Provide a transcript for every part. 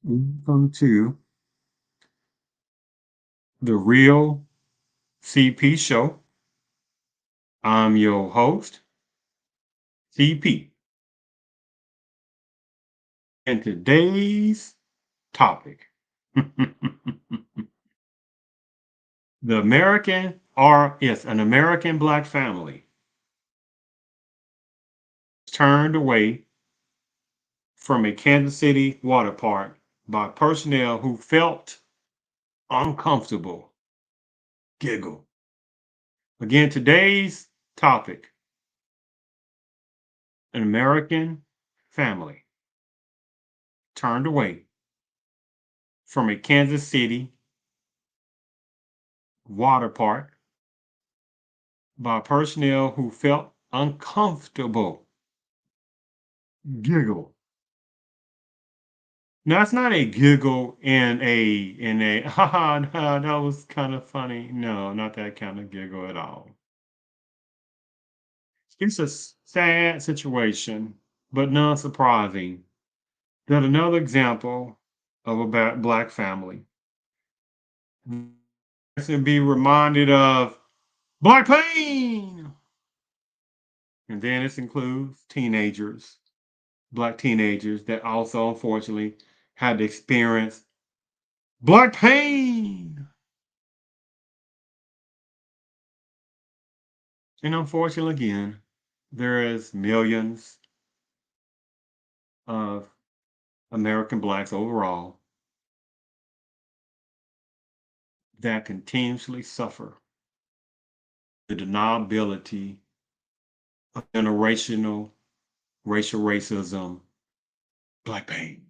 Welcome to the Real CP Show. I'm your host, CP. And today's topic the American, or yes, an American Black family turned away from a Kansas City water park by personnel who felt uncomfortable. Giggle. Again, today's topic an American family turned away from a Kansas City water park by personnel who felt uncomfortable. Giggle. Now it's not a giggle in a haha no, that was kind of funny. No, not that kind of giggle at all. It's a sad situation, but not surprising that another example of a black family to be reminded of black pain. And then this includes teenagers, black teenagers that also unfortunately had to experience black pain. And unfortunately, again, there is millions of American blacks overall that continuously suffer the deniability of generational racial racism, black pain,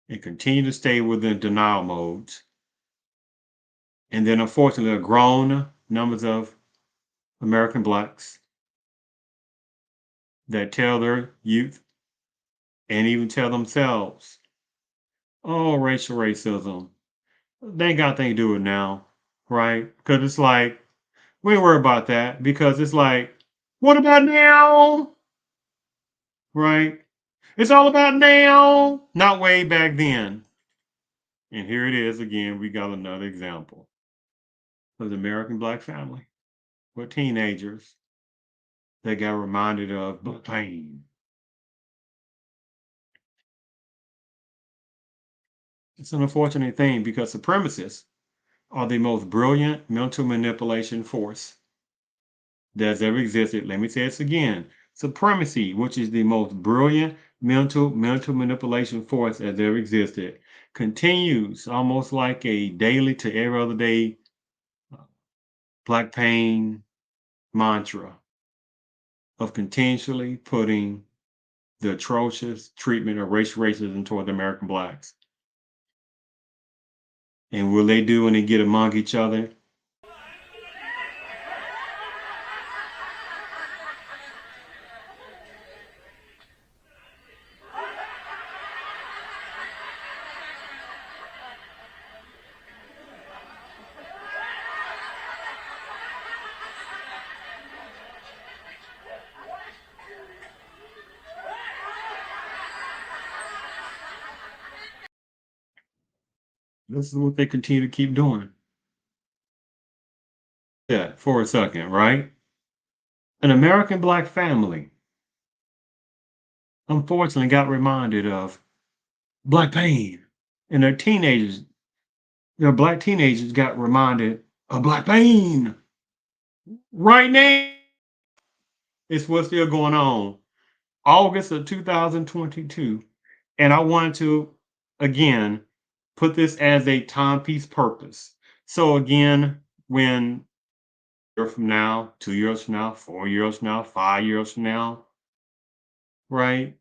and continue to stay within denial modes. And then, unfortunately, a grown numbers of American blacks that tell their youth and even tell themselves, oh, racial racism, they ain't got anything to do with it now, right? Because it's like, we ain't worry about that because it's like, what about now? Right? It's all about now, not way back then. And here it is again. We got another example of the American black family with teenagers that got reminded of black pain. It's an unfortunate thing because supremacists are the most brilliant mental manipulation force that's ever existed. Let me say this again. Supremacy, which is the most brilliant mental manipulation force that's ever existed, continues almost like a daily to every other day black pain mantra of continually putting the atrocious treatment of racial racism toward the American blacks. And will they do when they get among each other? This is what they continue to keep doing. Yeah, for a second, right? An American black family unfortunately got reminded of black pain. And their black teenagers got reminded of black pain. Right now, it's what's still going on. August of 2022. And I wanted to, again, put this as a timepiece purpose. So, again, when a year from now, 2 years from now, 4 years from now, 5 years from now, right?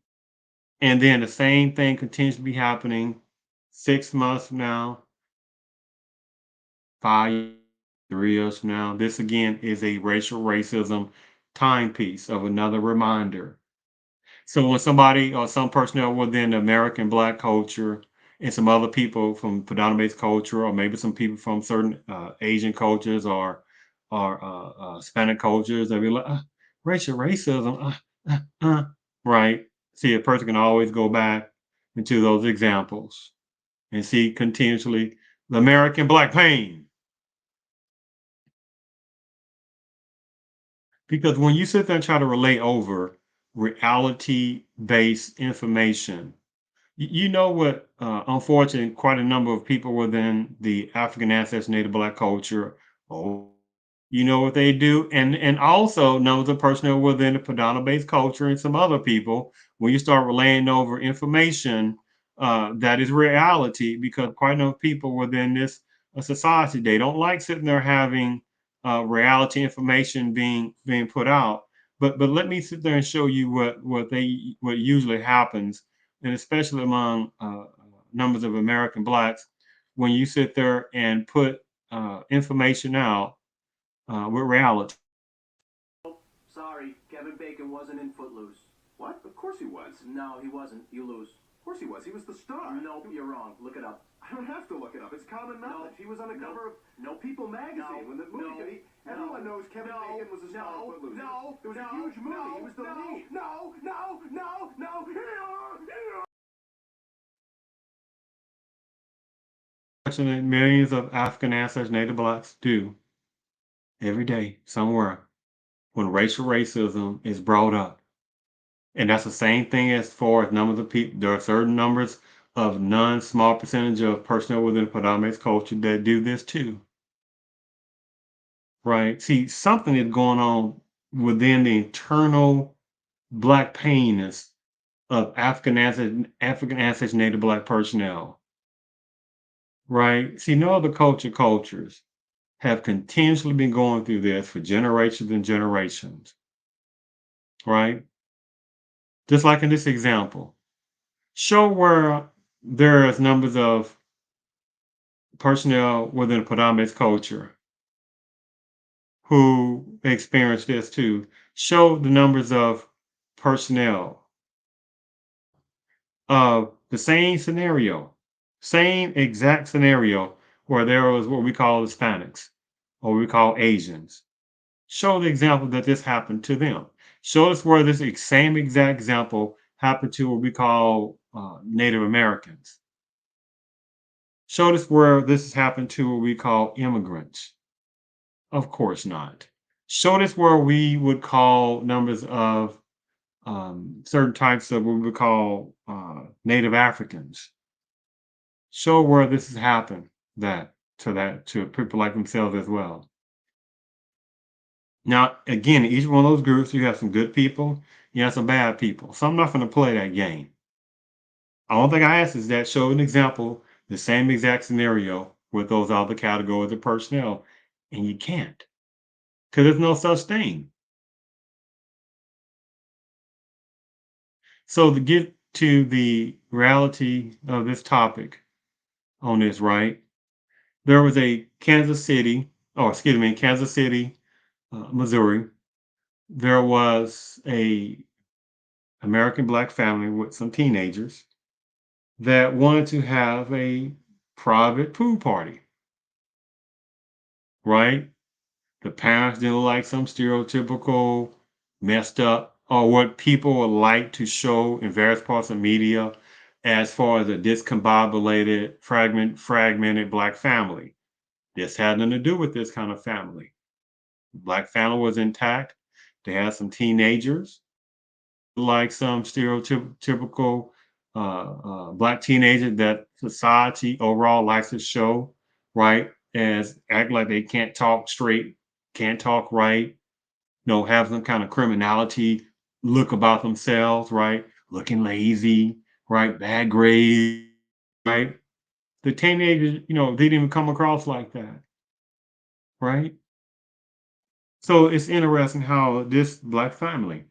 And then the same thing continues to be happening 6 months from now, 5, 3 years from now. This again is a racial racism timepiece of another reminder. So when somebody or some personnel within the American black culture and some other people from predominant culture, or maybe some people from certain Asian cultures or Hispanic cultures, they be like, racial racism, right? See, a person can always go back into those examples and see continuously the American black pain. Because when you sit there and try to relate over reality-based information, you know what? Unfortunately, quite a number of people within the African ancestors, Native Black culture, oh, you know what they do, and also numbers of personnel within the Padana-based culture and some other people. When you start relaying over information that is reality, because quite a number of people within this society they don't like sitting there having reality information being put out. But let me sit there and show you what usually happens, and especially among numbers of American blacks, when you sit there and put information out with reality. Sorry, Kevin Bacon wasn't in Footloose. What? Of course he was. No, he wasn't. You lose. Of course he was. He was the star. Nope, you're wrong. Look it up. I don't have to look it up. It's common knowledge. He was on the cover of People magazine when the movie. Everyone knows Kevin Bacon was the star of Footloose. It was a huge movie. He was the lead. Unfortunately, millions of African ancestors, Native blacks do every day somewhere when racial racism is brought up. And that's the same thing as far as numbers of people. There are certain numbers of non-small percentage of personnel within the Padamese culture that do this too, right? See, something is going on within the internal black painness of African ancestors, Native black personnel, right? See, no other cultures have continuously been going through this for generations and generations, right? Just like in this example, show where there's numbers of personnel within the Padamese culture who experience this too. Show the numbers of personnel of the same exact scenario where there was what we call Hispanics or we call Asians. Show the example that this happened to them. Show us where this same exact example happened to what we call Native Americans. Show us where this has happened to what we call immigrants. Of course not. Show us where we would call numbers of certain types of what we would call Native Africans. Show where this has happened that to people like themselves as well. Now, again, each one of those groups, you have some good people, you have some bad people. So I'm not going to play that game. The only thing I ask is that show an example, the same exact scenario with those other categories of personnel, and you can't because there's no such thing. So to get to the reality of this topic on this, right? There was a Kansas City, Missouri. There was a American black family with some teenagers that wanted to have a private pool party, right? The parents didn't like some stereotypical, messed up, or what people would like to show in various parts of media as far as a discombobulated, fragmented black family. This had nothing to do with this kind of family. Black family was intact. They had some teenagers, like some stereotypical black teenager that society overall likes to show, right? As act like they can't talk straight, can't talk right, have some kind of criminality look about themselves, right? Looking lazy, right? Bad grades, right? The teenagers, they didn't even come across like that, right? So it's interesting how this black family,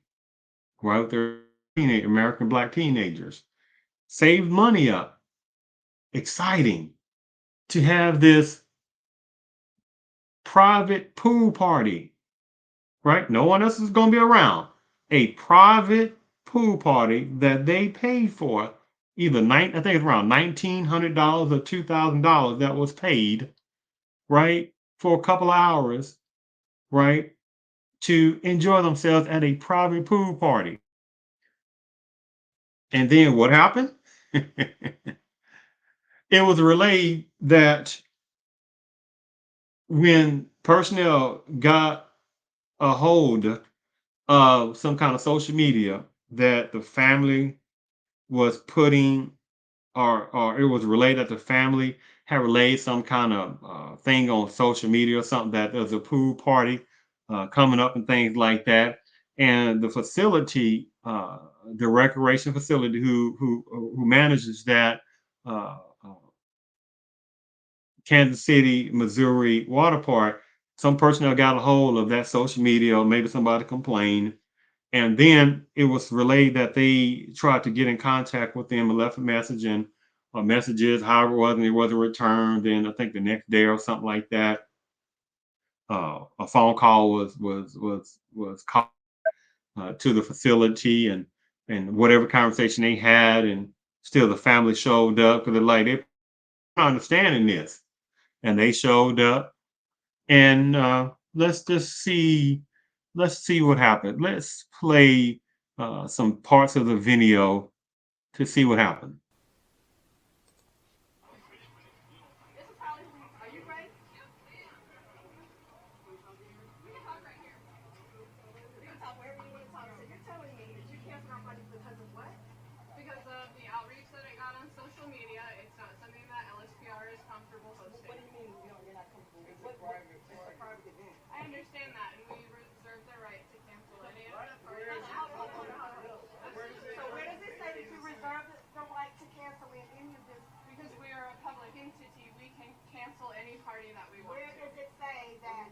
right? They're American black teenagers, saved money up. Exciting to have this private pool party, right? No one else is going to be around. A private pool party that they paid for, I think it's around $1,900 or $2,000 that was paid, right, for a couple of hours, right, to enjoy themselves at a private pool party. And then what happened? It was relayed that when personnel got a hold of some kind of social media that the family was putting, or it was relayed that the family had relayed some kind of thing on social media or something, that there's a pool party coming up and things like that. And the facility, the recreation facility who manages that, uh, Kansas City, Missouri water park, some personnel got a hold of that social media, or maybe somebody complained, and then it was relayed that they tried to get in contact with them and left a message, and messages, however, it wasn't returned. Then I think the next day or something like that, a phone call was called to the facility, and whatever conversation they had, and still the family showed up because they're like, they're not understanding this, and they showed up. And let's just see, let's see what happened. Let's play some parts of the video to see what happened. Because of the outreach that I got on social media, it's not something that LSPR is comfortable hosting. What do you mean you're not comfortable? It's a private event. I understand that, and we reserve the right to cancel any of the parties. So where does it say that you reserve the right to cancel in any of this? Because we are a public entity, we can cancel any party that we want Where to. does it say that?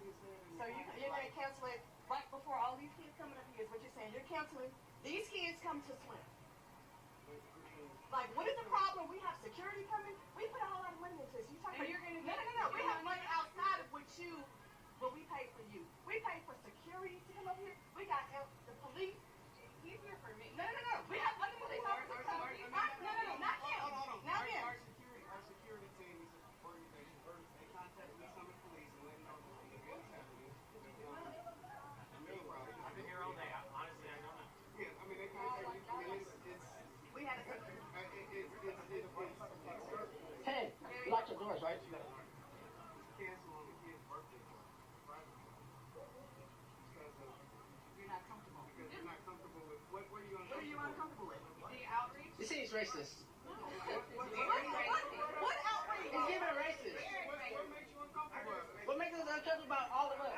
So you're going to cancel it right before all these kids coming up here is what you're saying. You're canceling. These kids come to swim. Like, what is the problem? We have security coming. We put a whole lot of money into this. You talking? And you're gonna No, get no, no, no. We have money outside of what you, what we pay for you. We pay for security to come up here. We got the police. He's here for me. No, no, no. We have other police officers coming here. No, no, no, not him. Not him. Our security team is an organization. They contact me, some of the police, and let me know the event's happening. I've been here all day. Honestly, I don't know. Yeah, I mean, they contact me. I mean, We had a Hey, you locked your doors, right? cancel on the kid's birthday private because You're not comfortable. you're not comfortable with what are you What are you uncomfortable with? The outreach. You see, he's racist. What outrage? He's giving a racist. what makes you uncomfortable? What makes us uncomfortable about all of us?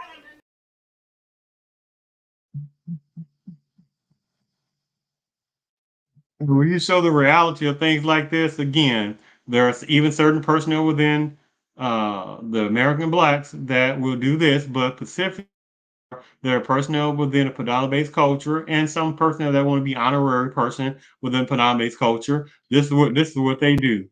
When you show the reality of things like this, again, there's even certain personnel within the American blacks that will do this, but specifically, there are personnel within a Padana-based culture, and some personnel that want to be honorary person within Padana-based culture. This is what they do.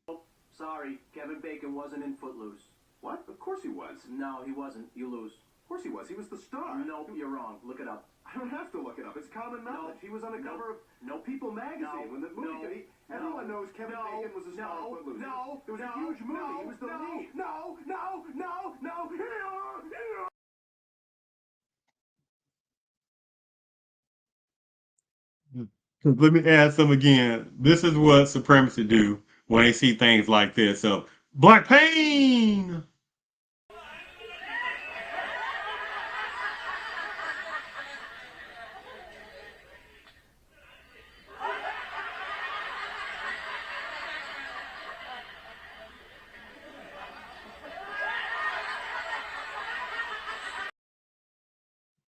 Sorry, Kevin Bacon wasn't in Footloose. What? Of course he was. No, he wasn't. You lose. Of course he was. He was the star. Nope, you're wrong. Look it up. I don't have to look it up. It's common knowledge. He was on the cover of People magazine when the movie. Everyone knows Kevin Bacon was a star in Footloose. It was a huge movie. He was the lead. No. Let me add some again. This is what supremacy do when they see things like this. So, black pain.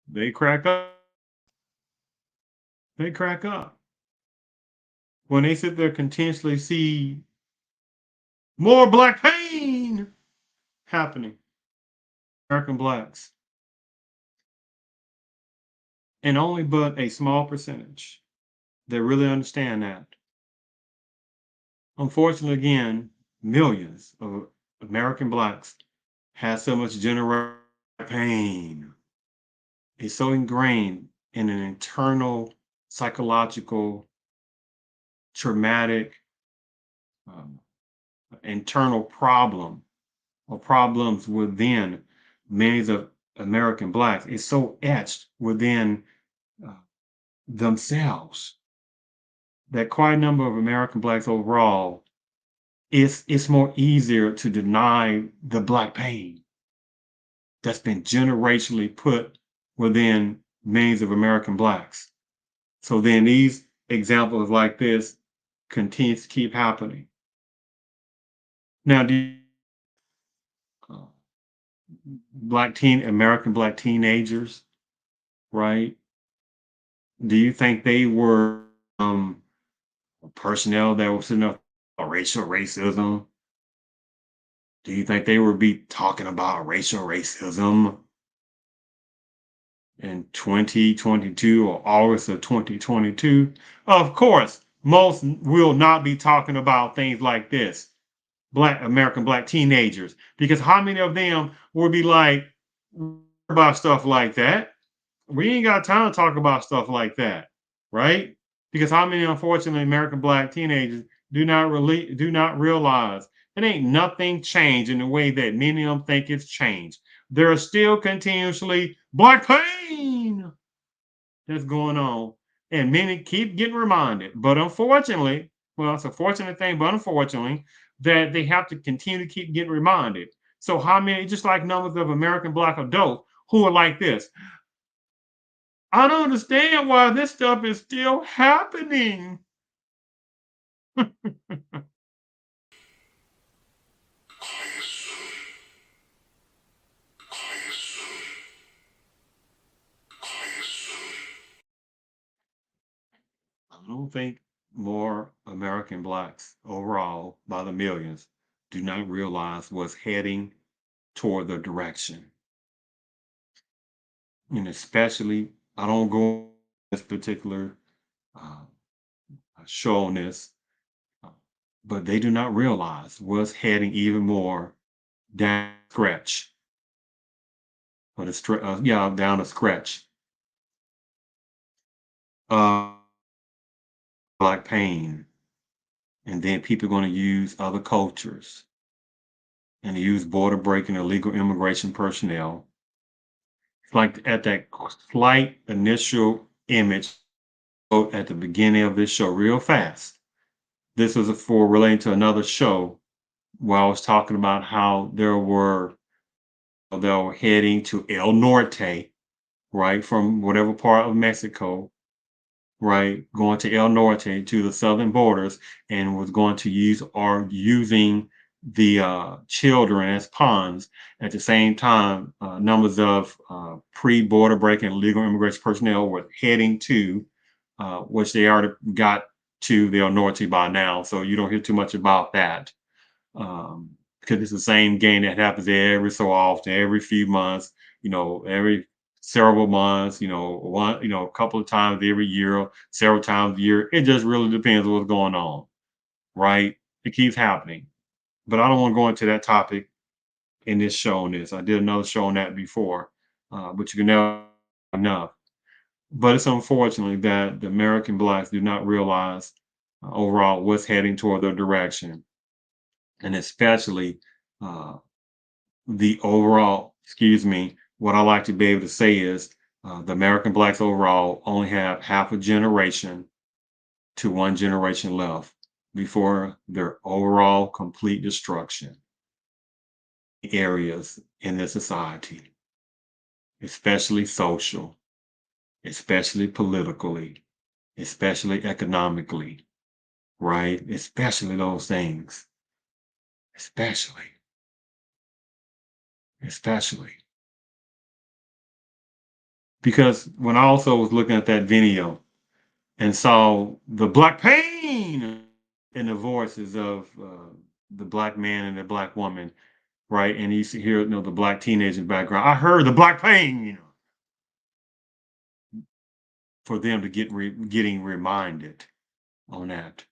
They crack up. They crack up when they sit there continuously see more black pain happening. American blacks, and only but a small percentage that really understand that. Unfortunately, again, millions of American blacks have so much generational pain. It's so ingrained in an internal psychological traumatic um, internal problem or problems within many of American blacks. It's so etched within uh, themselves that quite a number of American blacks overall, it's more easier to deny the black pain that's been generationally put within millions of American blacks. So then these examples like this continues to keep happening. Now, uh, American black teenagers, right? Do you think they were personnel that was sitting up for racial racism? Do you think they would be talking about racial racism in 2022 or August of 2022? Of course, most will not be talking about things like this. American black teenagers, because how many of them would be like about stuff like that? We ain't got time to talk about stuff like that, right? Because how many, unfortunately, American black teenagers do not realize it ain't nothing changed in the way that many of them think it's changed. There is still continuously black pain that's going on, and many keep getting reminded. But unfortunately, well, it's a fortunate thing, but unfortunately, that they have to continue to keep getting reminded. So how many, just like numbers of American black adults who are like this, I don't understand why this stuff is still happening. I don't think more American blacks overall by the millions do not realize what's heading toward the direction. And especially, I don't go this particular uh, show on this, uh, but they do not realize what's heading even more down the stretch, or yeah, down the stretch. Uh, Black pain, and then people are going to use other cultures and use border breaking illegal immigration personnel. It's like at that slight initial image at the beginning of this show, real fast. This was for relating to another show where I was talking about how they were heading to El Norte, right, from whatever part of Mexico, right, going to El Norte to the southern borders, and was going to using the children as pawns. At the same time, numbers of pre-border breaking illegal immigration personnel were heading to, which they already got to the El Norte by now, so you don't hear too much about that. Because it's the same game that happens every so often, every few months, every several months, a couple of times every year, several times a year. It just really depends on what's going on, right? It keeps happening. But I don't want to go into that topic in this show on this. I did another show on that before, but you can never enough. But it's unfortunately that the American blacks do not realize overall what's heading toward their direction, and especially uh, the overall, excuse me, what I like to be able to say is the American blacks overall only have half a generation to one generation left before their overall complete destruction areas in the society, especially social, especially politically, especially economically, right? Especially those things, especially, especially. Because when I also was looking at that video and saw the black pain in the voices of the black man and the black woman, right? And you used to hear, the black teenager in the background. I heard the black pain, for them to getting reminded on that.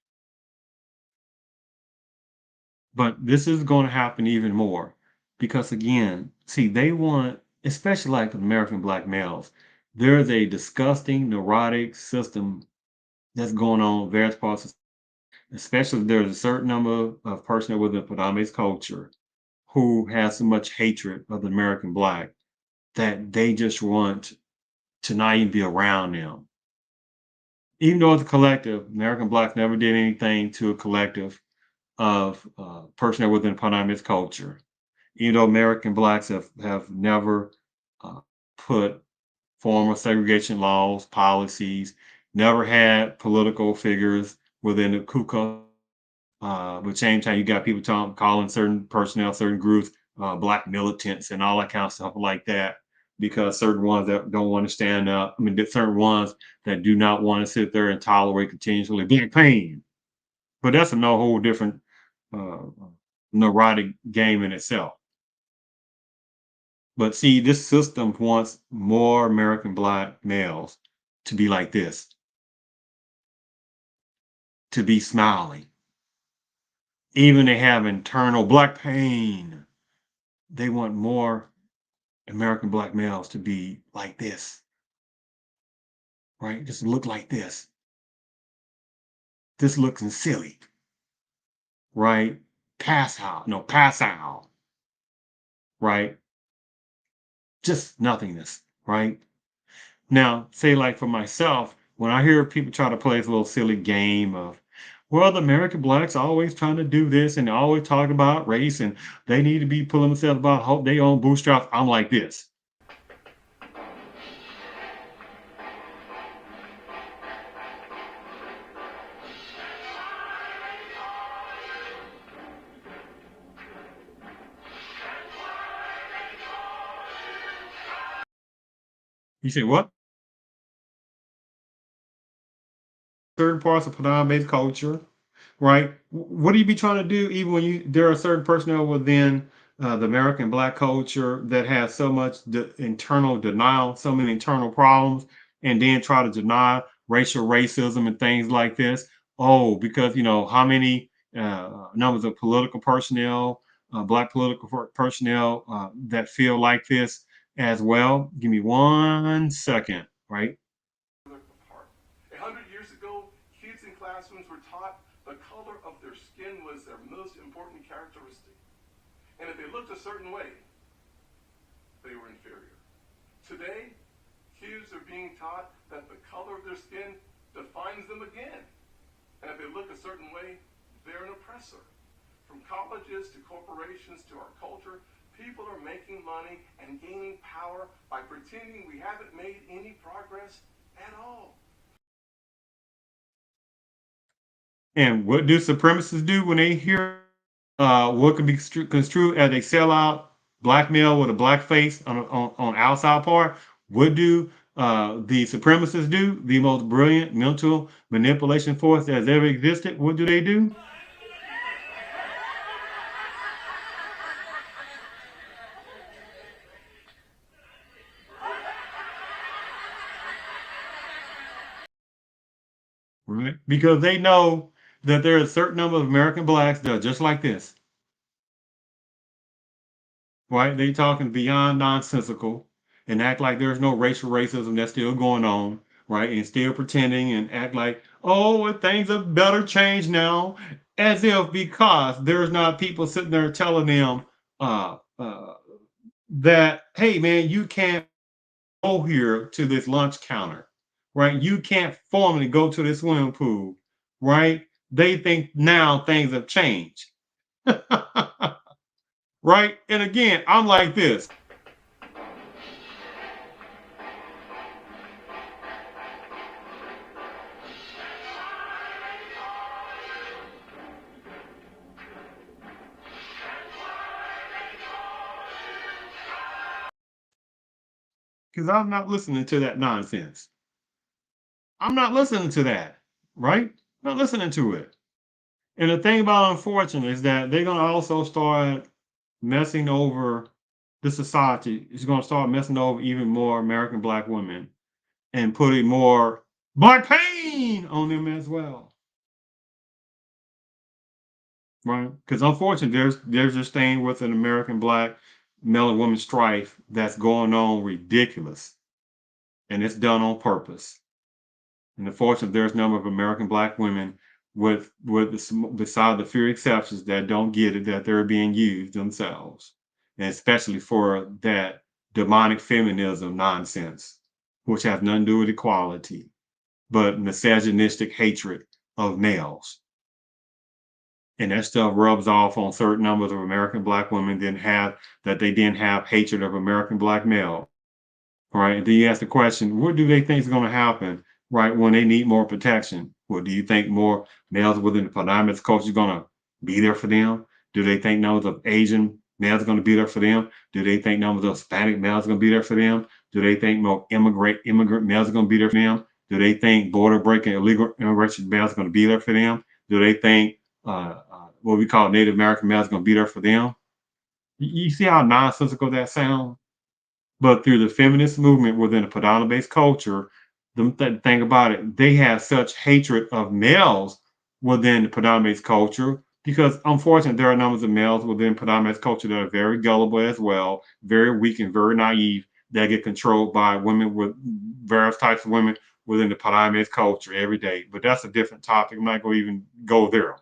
But this is going to happen even more because, again, see, they want, especially like American black males, there's a disgusting neurotic system that's going on in various parts of, especially there's a certain number of personnel within predominant culture who has so much hatred of the American black that they just want to not even be around them. even though it's a collective, American blacks never did anything to a collective of personnel within eponymous culture. Even though American blacks have never uh, put formal segregation laws, policies, never had political figures within the Ku Klux. But at the same time, you got people calling certain personnel, certain groups, black militants, and all that kind of stuff like that, because certain ones that don't want to stand up. I mean, there's certain ones that do not want to sit there and tolerate continuously black pain. But that's a no whole different uh, neurotic game in itself. But see, this system wants more American black males to be like this, to be smiling. Even they have internal black pain. They want more American black males to be like this, right? Just look like this. This looking silly, right? Pass out, right? Just nothingness, right? Now, say like for myself, when I hear people try to play this little silly game of, well, the American blacks are always trying to do this and they always talk about race and they need to be pulling themselves about hope they own bootstraps. I'm like this. You say what? Certain parts of Padang-based culture, right? What do you be trying to do? Even when there are certain personnel within the American black culture that has so much internal denial, so many internal problems, and then try to deny racial racism and things like this. Oh, because how many numbers of political personnel, black political personnel that feel like this as well. Give me 1 second, right? apart. 100 years ago, kids in classrooms were taught the color of their skin was their most important characteristic. And if they looked a certain way, they were inferior. Today, kids are being taught that the color of their skin defines them again. And if they look a certain way, they're an oppressor. From colleges to corporations to our culture, people are making money and gaining power by pretending we haven't made any progress at all. And what do supremacists do when they hear what can be construed as a sellout black male with a black face on outside part? What do the supremacists do? The most brilliant mental manipulation force that has ever existed. What do they do? Right? Because they know that there are a certain number of American blacks that are just like this. Right? They talking beyond nonsensical and act like there's no racial racism that's still going on, right? And still pretending and act like, oh, well, things are better changed now, as if because there's not people sitting there telling them uh, uh, that, hey, man, you can't go here to this lunch counter, right? You can't formally go to this swimming pool, right? They think now things have changed, right? And again, I'm like this. Because I'm not listening to that nonsense. I'm not listening to that, right? Not listening to it. And the thing about unfortunate is that they're gonna also start messing over the society. It's gonna start messing over even more American black women and putting more black pain on them as well. Right? Because unfortunately, there's this thing with an American black male and woman strife that's going on ridiculous. And it's done on purpose. And unfortunately, there's a number of American black women beside the few exceptions that don't get it that they're being used themselves, and especially for that demonic feminism nonsense, which has nothing to do with equality. but misogynistic hatred of males. And that stuff rubs off on certain numbers of American black women that they didn't have hatred of American black male. Right. And then you ask the question, what do they think is going to happen, right, when they need more protection? Well, do you think more males within the polyamorous culture are going to be there for them? Do they think numbers of Asian males are going to be there for them? Do they think numbers of Hispanic males are going to be there for them? Do they think more immigrant males are going to be there for them? Do they think border breaking illegal immigration males are going to be there for them? Do they think what we call Native American males are going to be there for them? You see how nonsensical that sounds? But through the feminist movement within a predominant-based culture, the thing about it, they have such hatred of males within the predominant culture because, unfortunately, there are numbers of males within predominant culture that are very gullible as well, very weak and very naive, that get controlled by women with various types of women within the predominant culture every day. But that's a different topic. I'm not going to even go there.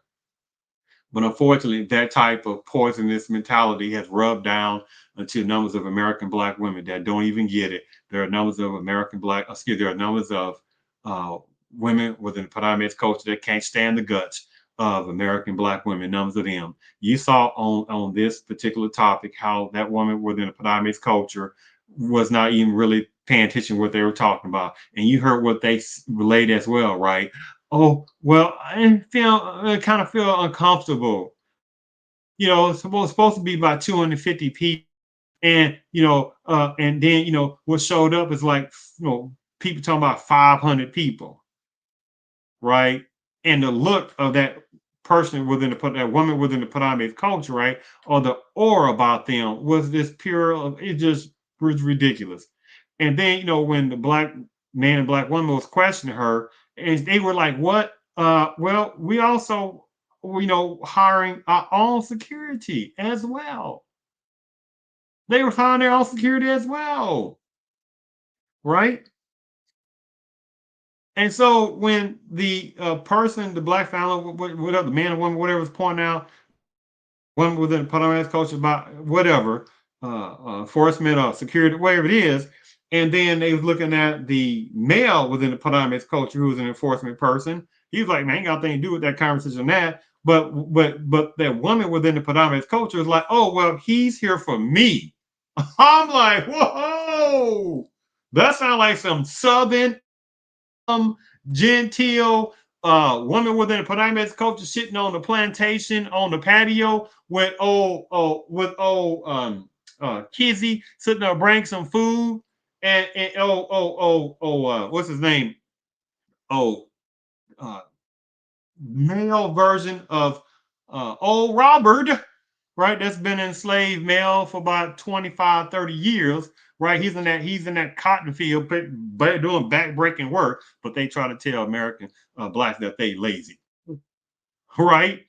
But unfortunately, that type of poisonous mentality has rubbed down into numbers of American black women that don't even get it. There are numbers of there are numbers of uh, women within the predominant culture that can't stand the guts of American black women, numbers of them. You saw on this particular topic how that woman within the predominant culture was not even really paying attention to what they were talking about. And you heard what they relayed as well, right? Oh, well, I kind of feel uncomfortable. It's supposed to be about 250 people. And and then what showed up is like people talking about 500 people, right? And the look of that that woman within the predominant culture, right? Or the aura about them was this pure, it just was ridiculous. And then, when the black man and black woman was questioning her, and they were like, what? Well, we also, hiring our own security as well. They were hiring their own security as well, right? And so when the person, the black family, whatever, the man or woman, whatever was pointing out, women within the Panamas culture about whatever, enforcement or security, whatever it is. And then they was looking at the male within the Panamas culture who was an enforcement person. He was like, man, ain't got nothing to do with that conversation on that. But that woman within the Panamas culture is like, oh, well, he's here for me. I'm like, whoa, that sounds like some southern genteel woman within the Panamas culture sitting on the plantation on the patio with Kizzy sitting there bringing some food and what's his name? Oh, uh, male version of old Robert, right? That's been enslaved male for about 25, 30 years, right? He's in that cotton field doing back-breaking work, but they try to tell American blacks that they lazy, right?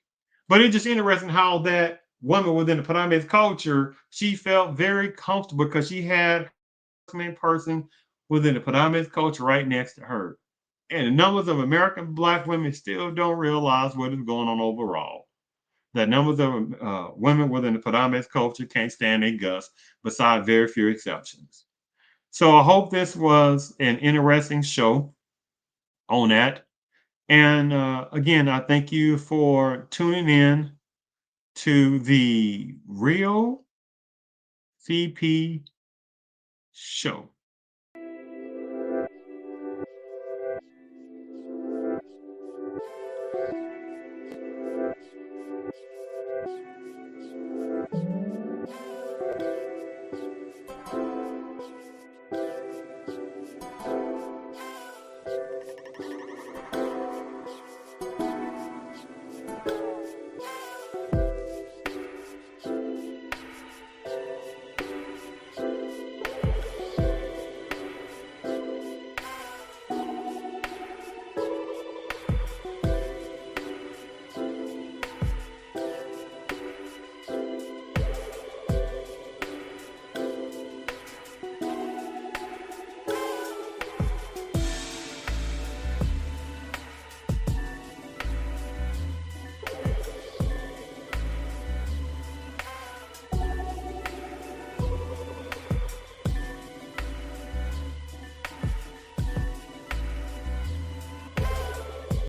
But it's just interesting how that woman within the Panamas culture, she felt very comfortable because she had a main person within the Panamas culture right next to her. And the numbers of American black women still don't realize what is going on overall. That numbers of women within the predominant culture can't stand their guts, beside very few exceptions. So I hope this was an interesting show on that. And again, I thank you for tuning in to the Real CP Show.